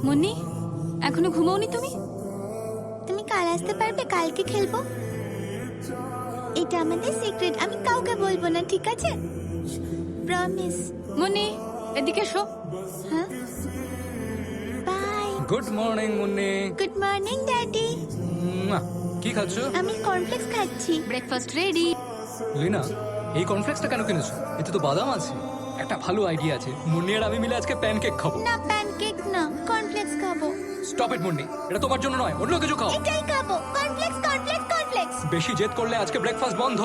মুন্নি, এখনো ঘুমাওনি তুমি? তুমি কাল আসতে পারবে? কালকে খেলবো। এটা আমাদের সিক্রেট, আমি কাউকে বলবো না, ঠিক আছে? প্রমিস। মুন্নি, এদিকে এসো। হ্যাঁ, bye. Good morning Munni. Good morning daddy. কি খাচ্ছ? আমি কর্নফ্লেক্স খাচ্ছি। Breakfast ready. লিনা, এই কর্নফ্লেক্সটা কেন কিনেছো? এতে তো বাদাম আছে। একটা ভালো আইডিয়া আছে, মুন্নি আর আমি মিলে আজকে প্যানকেক খাবো। না, প্যানকেক না, কর্নফ্লেক্স খাবো। স্টপ ইট মুন্নি, এটা তোমার জন্য নয়, অন্য কিছু খাও। এটাই খাবো, কর্নফ্লেক্স কর্নফ্লেক্স কর্নফ্লেক্স। বেশি জেদ করলে আজকে ব্রেকফাস্ট বন্ধ।